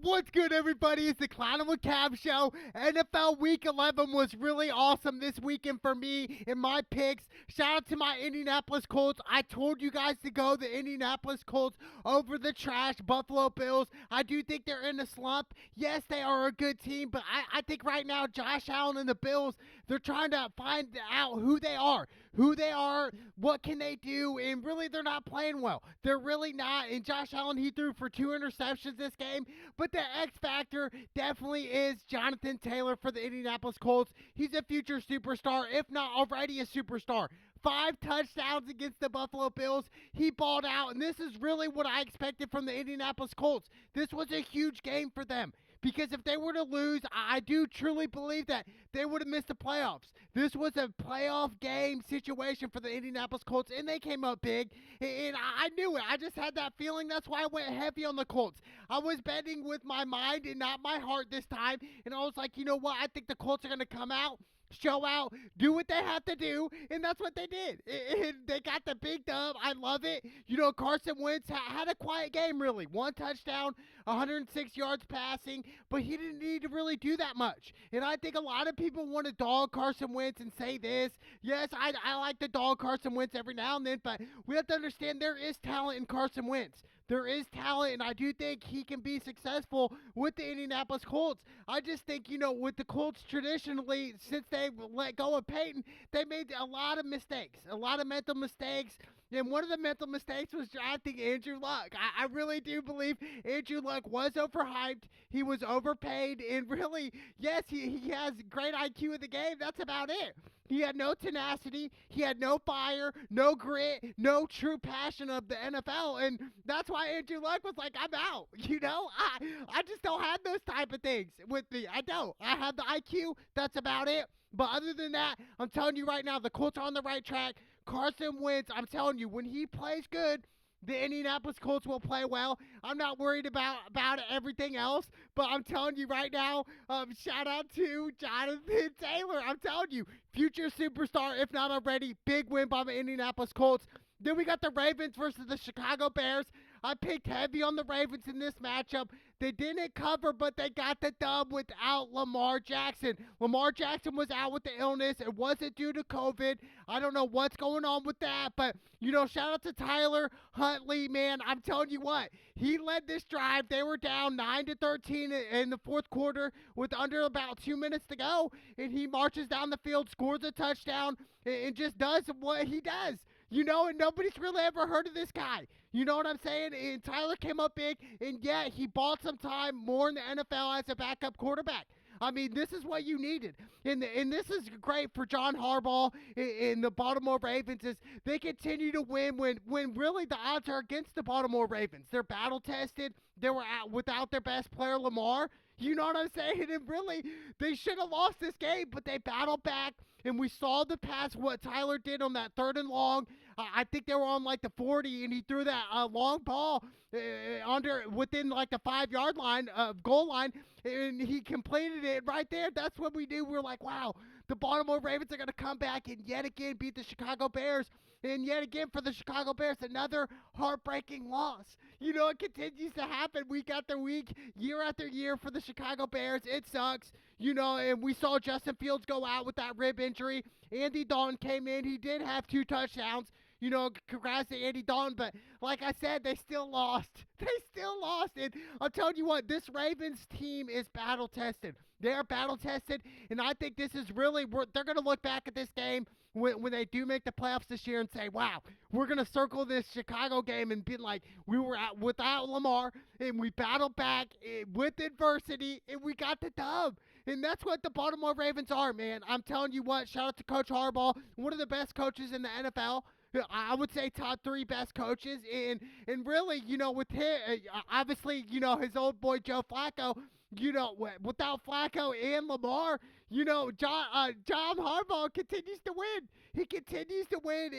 What's good, everybody? It's the Clown with Cab Show. NFL Week 11 was really awesome this weekend for me in my picks. Shout out to my Indianapolis Colts. I told you guys to go the Indianapolis Colts over the trash Buffalo Bills. I do think they're in a slump. Yes, they are a good team, but I think right now Josh Allen and the Bills, they're trying to find out who they are. What can they do, and really they're not playing well. They're really not, and Josh Allen, he threw for 2 interceptions this game, but the X factor definitely is Jonathan Taylor for the Indianapolis Colts. He's a future superstar, if not already a superstar. 5 touchdowns against the Buffalo Bills. He balled out, and this is really what I expected from the Indianapolis Colts. This was a huge game for them. Because if they were to lose, I do truly believe that they would have missed the playoffs. This was a playoff game situation for the Indianapolis Colts, and they came up big. And I knew it. I just had that feeling. That's why I went heavy on the Colts. I was betting with my mind and not my heart this time. And I was like, you know what? I think the Colts are going to come out, show out, do what they have to do, and that's what they did. They got the big dub. I love it. You know, Carson Wentz had a quiet game, really. 1 touchdown, 106 yards passing, but he didn't need to really do that much. And I think a lot of people want to dog Carson Wentz and say this. Yes, I like to dog Carson Wentz every now and then, but we have to understand there is talent in Carson Wentz. There is talent, and I do think he can be successful with the Indianapolis Colts. I just think, you know, with the Colts traditionally, since they let go of Peyton, they made a lot of mistakes, a lot of mental mistakes. And one of the mental mistakes was drafting Andrew Luck. I really do believe Andrew Luck was overhyped. He was overpaid. And really, yes, he has great IQ in the game. That's about it. He had no tenacity. He had no fire, no grit, no true passion of the NFL. And that's why Andrew Luck was like, I'm out. You know, I just don't have those type of things with me. I don't. I have the IQ. That's about it. But other than that, I'm telling you right now, the Colts are on the right track. Carson Wentz, I'm telling you, when he plays good, the Indianapolis Colts will play well. I'm not worried about everything else, but I'm telling you right now, shout out to Jonathan Taylor. I'm telling you, future superstar, if not already. Big win by the Indianapolis Colts. Then we got the Ravens versus the Chicago Bears. I picked heavy on the Ravens in this matchup. They didn't cover, but they got the dub without Lamar Jackson. Lamar Jackson was out with the illness. It wasn't due to COVID. I don't know what's going on with that, but, you know, shout out to Tyler Huntley, man. I'm telling you what, he led this drive. They were down 9-13 in the fourth quarter with under about 2 minutes to go, and he marches down the field, scores a touchdown, and just does what he does. You know, and nobody's really ever heard of this guy. You know what I'm saying? And Tyler came up big, and yet he bought some time more in the NFL as a backup quarterback. I mean, this is what you needed. And this is great for John Harbaugh and the Baltimore Ravens is they continue to win when really the odds are against the Baltimore Ravens. They're battle-tested. They were out without their best player, Lamar. You know what I'm saying? And really, they should have lost this game, but they battled back. And we saw the pass, what Tyler did on that 3rd and long. I think they were on like the 40, and he threw that long ball within like the 5-yard line, goal line, and he completed it right there. That's what we knew. We were like, wow, the Baltimore Ravens are going to come back and yet again beat the Chicago Bears. And yet again for the Chicago Bears, another heartbreaking loss. You know, it continues to happen week after week, year after year for the Chicago Bears. It sucks. You know, and we saw Justin Fields go out with that rib injury. Andy Dalton came in. He did have 2 touchdowns. You know, congrats to Andy Dalton. But like I said, they still lost. They still lost. And I'm telling you what, this Ravens team is battle-tested. They are battle-tested. And I think this is really, they're going to look back at this game when they do make the playoffs this year and say, wow, we're going to circle this Chicago game and be like, we were out without Lamar, and we battled back with adversity, and we got the dub. And that's what the Baltimore Ravens are, man. I'm telling you what, shout out to Coach Harbaugh, one of the best coaches in the NFL. I would say top 3 best coaches, and really, you know, with him, obviously, you know, his old boy Joe Flacco, you know, without Flacco and Lamar, you know, John Harbaugh continues to win. He continues to win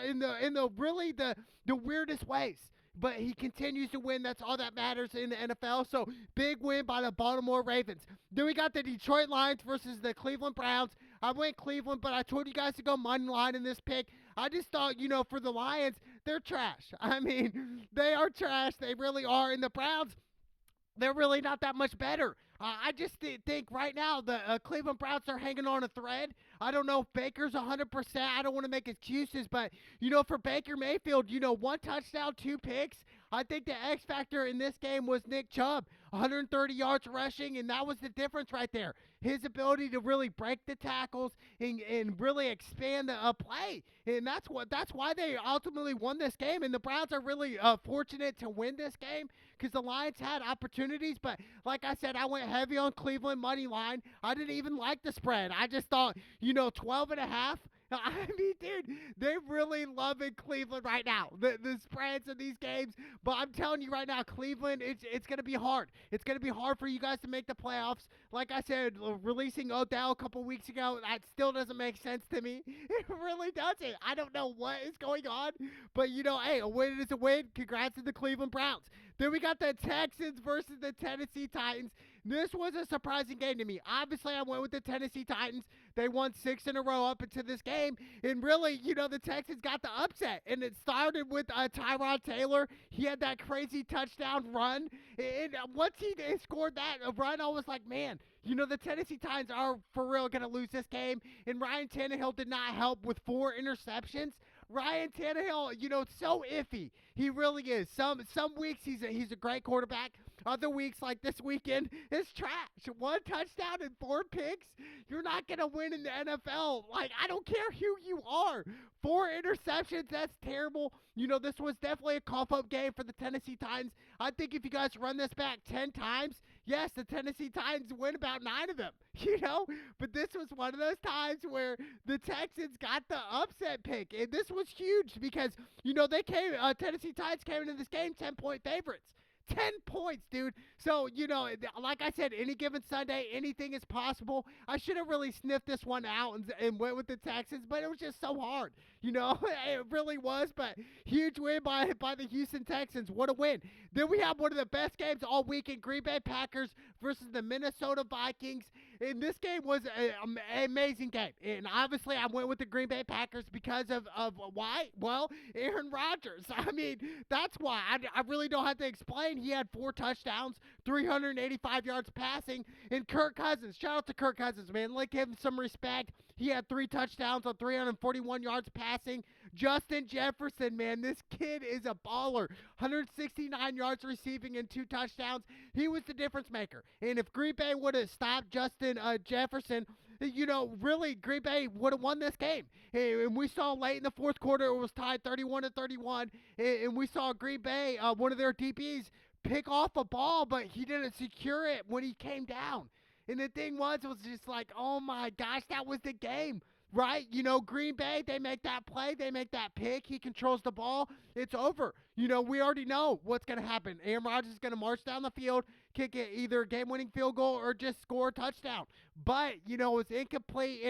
in the really the weirdest ways. But he continues to win. That's all that matters in the NFL. So, big win by the Baltimore Ravens. Then we got the Detroit Lions versus the Cleveland Browns. I went Cleveland, but I told you guys to go money line in this pick. I just thought, you know, for the Lions, they're trash. I mean, they are trash. They really are. And the Browns, they're really not that much better. I just think right now the Cleveland Browns are hanging on a thread. I don't know if Baker's 100%. I don't want to make excuses, but, for Baker Mayfield, one touchdown, two picks. I think the X factor in this game was Nick Chubb, 130 yards rushing, and that was the difference right there. His ability to really break the tackles and really expand the play, and that's why they ultimately won this game. And the Browns are really fortunate to win this game because the Lions had opportunities, but like I said, I went heavy on Cleveland money line. I didn't even like the spread. I just thought, 12 and a half. I mean, dude, they're really loving Cleveland right now. The spreads in these games. But I'm telling you right now, Cleveland, it's going to be hard. It's going to be hard for you guys to make the playoffs. Like I said, releasing Odell a couple weeks ago, that still doesn't make sense to me. It really doesn't. I don't know what is going on. But, hey, a win is a win. Congrats to the Cleveland Browns. Then we got the Texans versus the Tennessee Titans. This was a surprising game to me. Obviously, I went with the Tennessee Titans. They won 6 in a row up into this game. And really, the Texans got the upset. And it started with Tyrod Taylor. He had that crazy touchdown run. And once he scored that run, I was like, man, the Tennessee Titans are for real going to lose this game. And Ryan Tannehill did not help with 4 interceptions. Ryan Tannehill, so iffy. He really is. Some weeks he's a great quarterback. Other weeks, like this weekend, it's trash. 1 touchdown and 4 picks. You're not going to win in the NFL. Like, I don't care who you are. 4 interceptions, that's terrible. This was definitely a cough-up game for the Tennessee Titans. I think if you guys run this back 10 times, yes, the Tennessee Titans win about 9 of them, But this was one of those times where the Texans got the upset pick. And this was huge because, Tennessee Titans came into this game 10-point favorites. 10 points, dude. So, like I said, any given Sunday, anything is possible. I should have really sniffed this one out and went with the Texans, but it was just so hard. It really was, but huge win by the Houston Texans. What a win. Then we have one of the best games all weekend, Green Bay Packers versus the Minnesota Vikings. And this game was an amazing game. And obviously, I went with the Green Bay Packers because of why? Well, Aaron Rodgers. I mean, that's why. I really don't have to explain. He had 4 touchdowns, 385 yards passing. And Kirk Cousins, shout out to Kirk Cousins, man. Like, give him some respect. He had 3 touchdowns on 341 yards passing. Justin Jefferson, man, this kid is a baller. 169 yards receiving and 2 touchdowns. He was the difference maker. And if Green Bay would have stopped Justin Jefferson, really, Green Bay would have won this game. And we saw late in the fourth quarter, it was tied 31-31. And we saw Green Bay, one of their DBs, pick off a ball, but he didn't secure it when he came down. And the thing was just like, oh my gosh, that was the game, right? Green Bay, they make that play, they make that pick, he controls the ball, it's over. We already know what's going to happen. Aaron Rodgers is going to march down the field, kick it either a game-winning field goal or just score a touchdown. But, it was incomplete,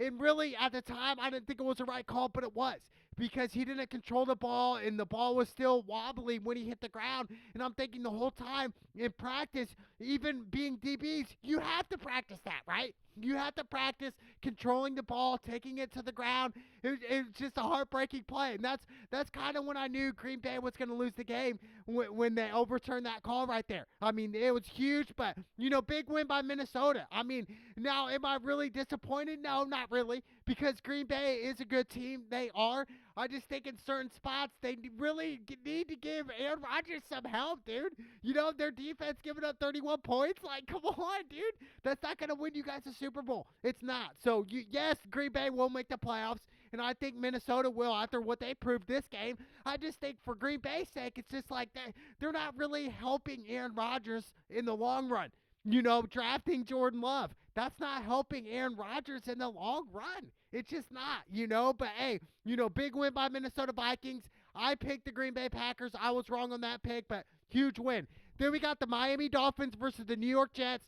and really, at the time, I didn't think it was the right call, but it was. Because he didn't control the ball, and the ball was still wobbly when he hit the ground. And I'm thinking the whole time in practice, even being DBs, you have to practice that, right? You have to practice controlling the ball, taking it to the ground. It was just a heartbreaking play. And that's kind of when I knew Green Bay was going to lose the game when they overturned that call right there. I mean, it was huge, but, big win by Minnesota. I mean, now, am I really disappointed? No, not really, because Green Bay is a good team. They are. I just think in certain spots, they really need to give Aaron Rodgers some help, dude. Their defense giving up 31 points. Like, come on, dude. That's not going to win you guys a Super Bowl. It's not. So, yes, Green Bay will make the playoffs, and I think Minnesota will after what they proved this game. I just think for Green Bay's sake, it's just like they're not really helping Aaron Rodgers in the long run. Drafting Jordan Love, that's not helping Aaron Rodgers in the long run. It's just not, But, hey, big win by Minnesota Vikings. I picked the Green Bay Packers. I was wrong on that pick, but huge win. Then we got the Miami Dolphins versus the New York Jets.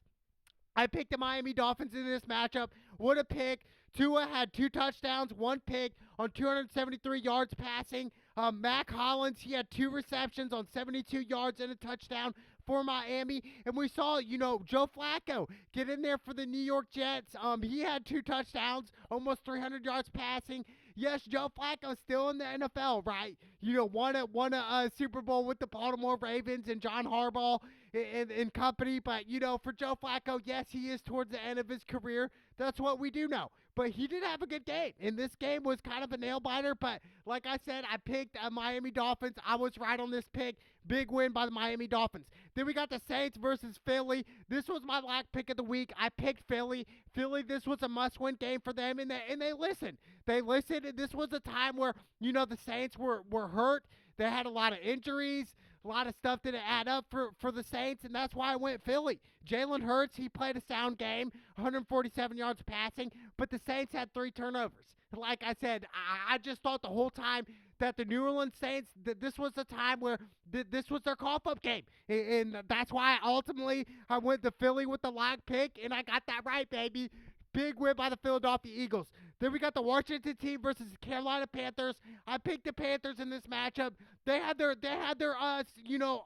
I picked the Miami Dolphins in this matchup. What a pick. Tua had 2 touchdowns, 1 pick on 273 yards passing. Mac Hollins, he had 2 receptions on 72 yards and a touchdown for Miami. And we saw, Joe Flacco get in there for the New York Jets. He had 2 touchdowns, almost 300 yards passing. Yes, Joe Flacco's still in the NFL, right? Won a Super Bowl with the Baltimore Ravens and John Harbaugh and company. But, for Joe Flacco, yes, he is towards the end of his career. That's what we do know. But he did have a good game. And this game was kind of a nail-biter. But like I said, I picked Miami Dolphins. I was right on this pick. Big win by the Miami Dolphins. Then we got the Saints versus Philly. This was my lock pick of the week. I picked Philly. This was a must-win game for them, and they listened. They listened, and this was a time where, the Saints were hurt. They had a lot of injuries. A lot of stuff didn't add up for the Saints, and that's why I went Philly. Jalen Hurts, he played a sound game, 147 yards passing, but the Saints had 3 turnovers. Like I said, I just thought the whole time that the New Orleans Saints, that this was the time where this was their cough-up game. And that's why ultimately I went to Philly with the lock pick, and I got that right, baby. Big win by the Philadelphia Eagles. Then we got the Washington team versus the Carolina Panthers. I picked the Panthers in this matchup. They had their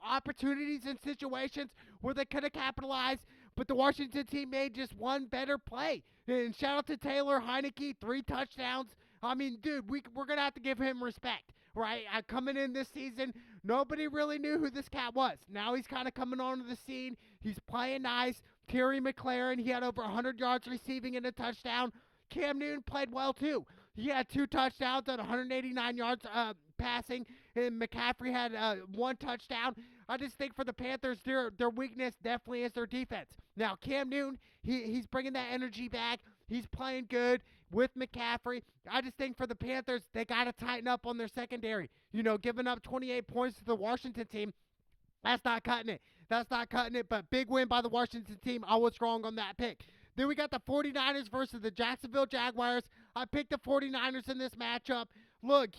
opportunities and situations where they could have capitalized, but the Washington team made just one better play. And shout out to Taylor Heinecke, 3 touchdowns. I mean, dude, we're going to have to give him respect, right? Coming in this season, nobody really knew who this cat was. Now he's kind of coming onto the scene. He's playing nice. Terry McLaurin, he had over 100 yards receiving and a touchdown. Cam Newton played well, too. He had 2 touchdowns and 189 yards passing, and McCaffrey had 1 touchdown. I just think for the Panthers, their weakness definitely is their defense. Now, Cam Newton, he's bringing that energy back. He's playing good with McCaffrey. I just think for the Panthers, they got to tighten up on their secondary. Giving up 28 points to the Washington team, that's not cutting it. But big win by the Washington team. I was wrong on that pick. Then we got the 49ers versus the Jacksonville Jaguars. I picked the 49ers in this matchup. Look,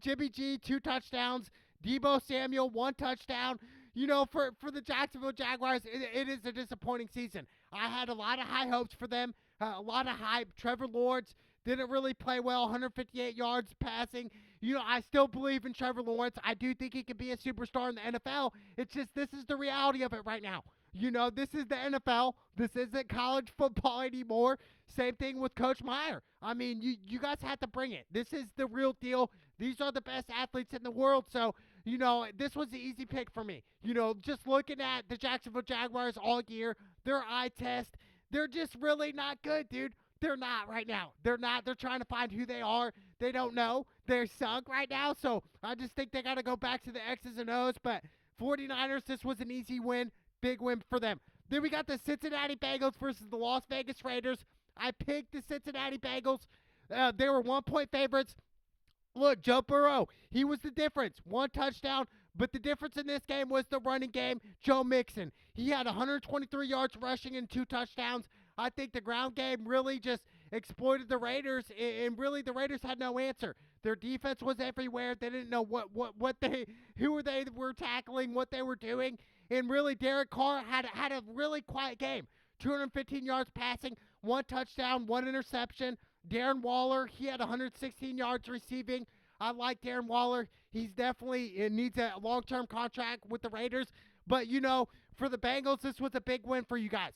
Jimmy G, 2 touchdowns. Deebo Samuel, 1 touchdown. For the Jacksonville Jaguars, it is a disappointing season. I had a lot of high hopes for them, a lot of hype. Trevor Lawrence didn't really play well, 158 yards passing. I still believe in Trevor Lawrence. I do think he could be a superstar in the NFL. It's just this is the reality of it right now. This is the NFL. This isn't college football anymore. Same thing with Coach Meyer. I mean, you guys have to bring it. This is the real deal. These are the best athletes in the world. So, this was the easy pick for me. Just looking at the Jacksonville Jaguars all year, their eye test, they're just really not good, dude. They're not right now. They're not. They're trying to find who they are. They don't know. They're sunk right now. So, I just think they got to go back to the X's and O's. But 49ers, this was an easy win. Big win for them. Then we got the Cincinnati Bengals versus the Las Vegas Raiders. I picked the Cincinnati Bengals. They were 1-point favorites. Look, Joe Burrow, he was the difference. 1 touchdown, but the difference in this game was the running game. Joe Mixon, he had 123 yards rushing and 2 touchdowns. I think the ground game really just exploited the Raiders, and really the Raiders had no answer. Their defense was everywhere. They didn't know who they were tackling, what they were doing. And really, Derek Carr had a really quiet game. 215 yards passing, 1 touchdown, 1 interception. Darren Waller, he had 116 yards receiving. I like Darren Waller. He's definitely needs a long-term contract with the Raiders. But, for the Bengals, this was a big win for you guys.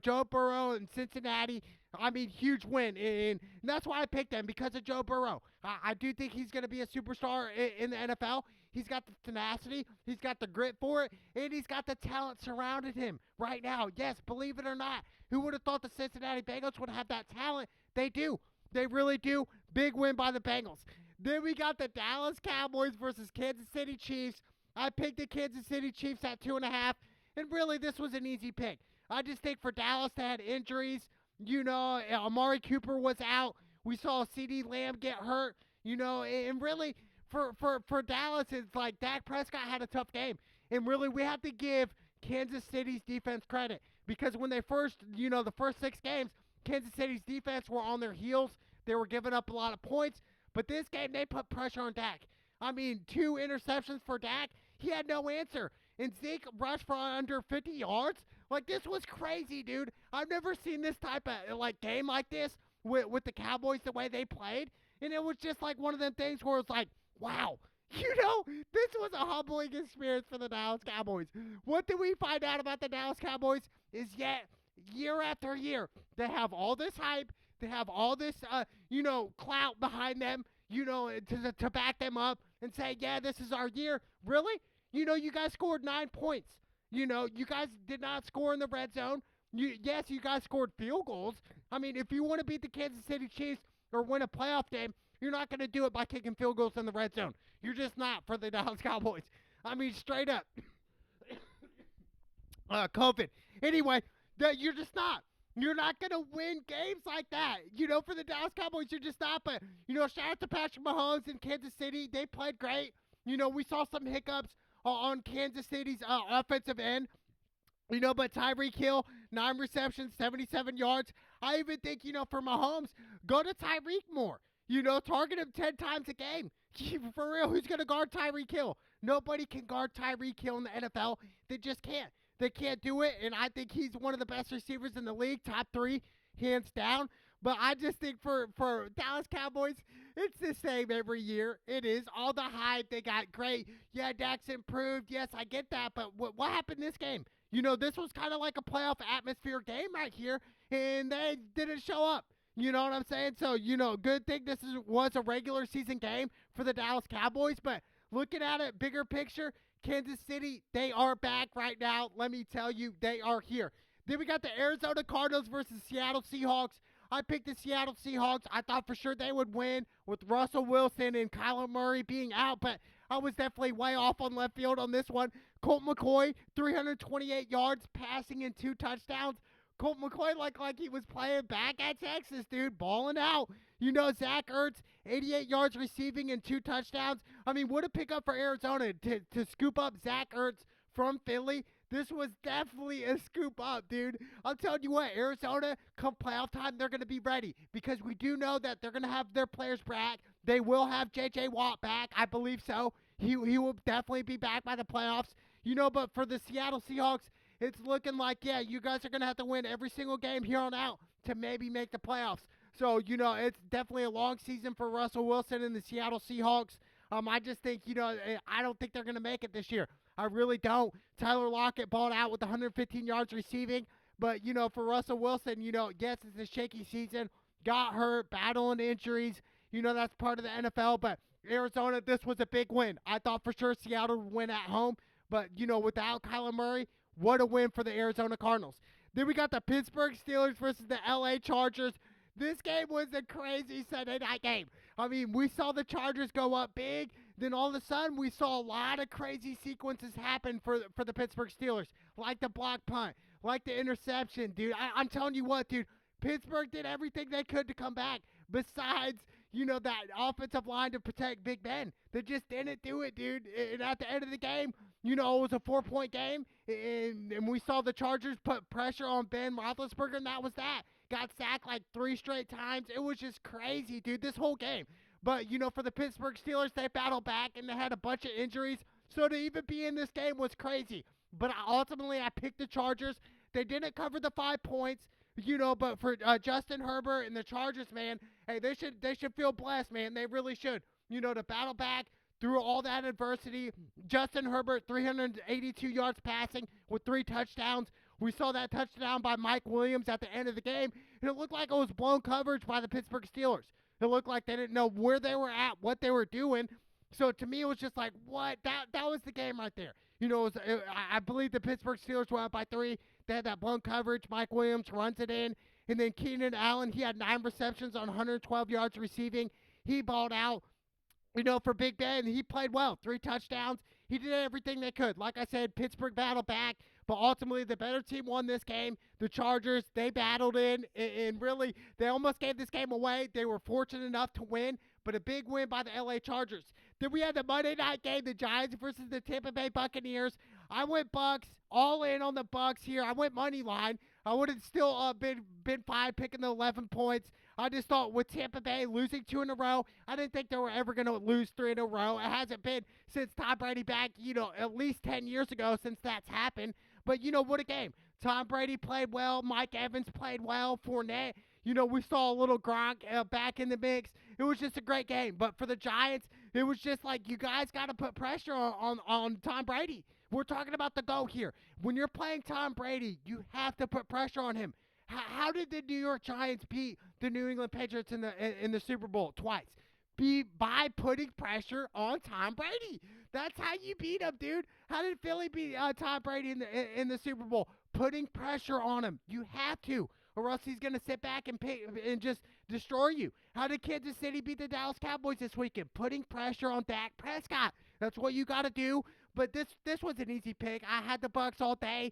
Joe Burrow and Cincinnati, I mean, huge win. And that's why I picked them, because of Joe Burrow. I do think he's going to be a superstar in the NFL. He's got the tenacity. He's got the grit for it. And he's got the talent surrounding him right now. Yes, believe it or not. Who would have thought the Cincinnati Bengals would have that talent? They do. They really do. Big win by the Bengals. Then we got the Dallas Cowboys versus Kansas City Chiefs. I picked the Kansas City Chiefs at 2.5. And really, this was an easy pick. I just think for Dallas, they had injuries. Amari Cooper was out. We saw CeeDee Lamb get hurt. And really, for Dallas, it's like Dak Prescott had a tough game. And really, we have to give Kansas City's defense credit. Because when they the first 6 games, Kansas City's defense were on their heels. They were giving up a lot of points. But this game, they put pressure on Dak. I mean, 2 interceptions for Dak. He had no answer. And Zeke rushed for under 50 yards. Like, this was crazy, dude. I've never seen this type of, game like this with the Cowboys, the way they played. And it was just like one of them things where it's like, wow. This was a humbling experience for the Dallas Cowboys. What did we find out about the Dallas Cowboys is yet year after year, they have all this hype. They have all this, clout behind them. to back them up and say, yeah, this is our year. Really? You guys scored 9 points. You guys did not score in the red zone. Yes, you guys scored field goals. I mean, if you want to beat the Kansas City Chiefs or win a playoff game, you're not going to do it by kicking field goals in the red zone. You're just not for the Dallas Cowboys. I mean, straight up. COVID. Anyway, you're just not. You're not going to win games like that. For the Dallas Cowboys, you're just not. But, shout out to Patrick Mahomes in Kansas City. They played great. We saw some hiccups on Kansas City's offensive end. But Tyreek Hill, 9 receptions, 77 yards. I even think, for Mahomes, go to Tyreek more. Target him 10 times a game. For real, who's going to guard Tyreek Hill? Nobody can guard Tyreek Hill in the NFL. They just can't. They can't do it, and I think he's one of the best receivers in the league, top 3, hands down. But I just think for Dallas Cowboys, it's the same every year. It is. All the hype, they got great. Yeah, Dak's improved. Yes, I get that, but what happened this game? This was kind of like a playoff atmosphere game right here, and they didn't show up. You know what I'm saying? So, good thing this was a regular season game for the Dallas Cowboys, but looking at it, bigger picture, Kansas City, they are back right now. Let me tell you, they are here. Then we got the Arizona Cardinals versus Seattle Seahawks. I picked the Seattle Seahawks. I thought for sure they would win with Russell Wilson and Kyler Murray being out, but I was definitely way off on left field on this one. Colt McCoy, 328 yards, passing and 2 touchdowns. Colt McCoy like he was playing back at Texas, dude, balling out. Zach Ertz, 88 yards receiving and 2 touchdowns. I mean, what a pickup for Arizona to scoop up Zach Ertz from Philly. This was definitely a scoop up, dude. I'm telling you what, Arizona, come playoff time, they're going to be ready because we do know that they're going to have their players back. They will have J.J. Watt back. I believe so. He will definitely be back by the playoffs. But for the Seattle Seahawks, it's looking like, yeah, you guys are going to have to win every single game here on out to maybe make the playoffs. So, it's definitely a long season for Russell Wilson and the Seattle Seahawks. I just think, I don't think they're going to make it this year. I really don't. Tyler Lockett balled out with 115 yards receiving. But, for Russell Wilson, yes, it's a shaky season. Got hurt, battling injuries. That's part of the NFL. But Arizona, this was a big win. I thought for sure Seattle would win at home. But, without Kyler Murray, what a win for the Arizona Cardinals. Then we got the Pittsburgh Steelers versus the LA Chargers. This game was a crazy Sunday night game. I mean, we saw the Chargers go up big. Then all of a sudden, we saw a lot of crazy sequences happen for the Pittsburgh Steelers. Like the block punt, like the interception, dude. I'm telling you what, dude. Pittsburgh did everything they could to come back. Besides, that offensive line to protect Big Ben. They just didn't do it, dude. And at the end of the game, it was a 4-point game. And we saw the Chargers put pressure on Ben Roethlisberger, and that was that. Got sacked like 3 straight times. It was just crazy, dude, this whole game. But, for the Pittsburgh Steelers, they battled back, and they had a bunch of injuries. So to even be in this game was crazy. But ultimately, I picked the Chargers. They didn't cover the 5 points. But for Justin Herbert and the Chargers, man, hey, they should feel blessed, man. They really should. To battle back through all that adversity. Justin Herbert, 382 yards passing with 3 touchdowns. We saw that touchdown by Mike Williams at the end of the game, and it looked like it was blown coverage by the Pittsburgh Steelers. It looked like they didn't know where they were at, what they were doing. So to me, it was just like, what? That was the game right there. I believe the Pittsburgh Steelers were up by 3. They had that blown coverage. Mike Williams runs it in. And then Keenan Allen, he had 9 receptions on 112 yards receiving. He balled out. For Big Ben, he played well. 3 touchdowns. He did everything they could. Like I said, Pittsburgh battled back. But ultimately, the better team won this game. The Chargers, they battled in. And really, they almost gave this game away. They were fortunate enough to win. But a big win by the LA Chargers. Then we had the Monday night game, the Giants versus the Tampa Bay Buccaneers. I went Bucks, all in on the Bucks here. I went money line. I would have still been fine picking the 11 points. I just thought with Tampa Bay losing 2 in a row, I didn't think they were ever going to lose 3 in a row. It hasn't been since Tom Brady back, at least 10 years ago since that's happened. But, what a game. Tom Brady played well. Mike Evans played well. Fournette, we saw a little Gronk back in the mix. It was just a great game. But for the Giants, it was just like you guys got to put pressure on Tom Brady. We're talking about the GOAT here. When you're playing Tom Brady, you have to put pressure on him. How did the New York Giants beat the New England Patriots in the Super Bowl? Twice. by putting pressure on Tom Brady. That's how you beat him, dude. How did Philly beat Tom Brady in the Super Bowl? Putting pressure on him. You have to, or else he's going to sit back and just destroy you. How did Kansas City beat the Dallas Cowboys this weekend? Putting pressure on Dak Prescott. That's what you got to do. But this was an easy pick. I had the Bucs all day.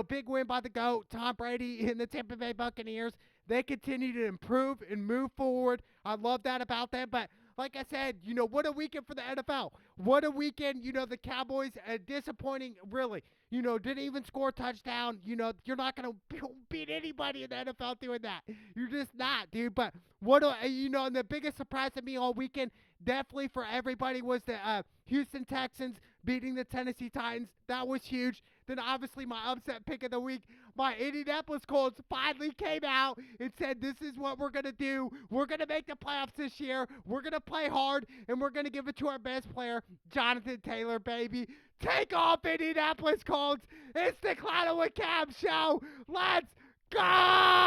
Big win by the GOAT, Tom Brady and the Tampa Bay Buccaneers. They continue to improve and move forward. I love that about them. But like I said, what a weekend for the NFL. What a weekend. The Cowboys, disappointing, really. Didn't even score a touchdown. You're not going to beat anybody in the NFL doing that. You're just not, dude. But and the biggest surprise to me all weekend, definitely for everybody, was the Houston Texans beating the Tennessee Titans. That was huge. Then obviously my upset pick of the week, my Indianapolis Colts finally came out and said, this is what we're going to do. We're going to make the playoffs this year. We're going to play hard, and we're going to give it to our best player, Jonathan Taylor, baby. Take off, Indianapolis Colts. It's the Clown with Cam show. Let's go!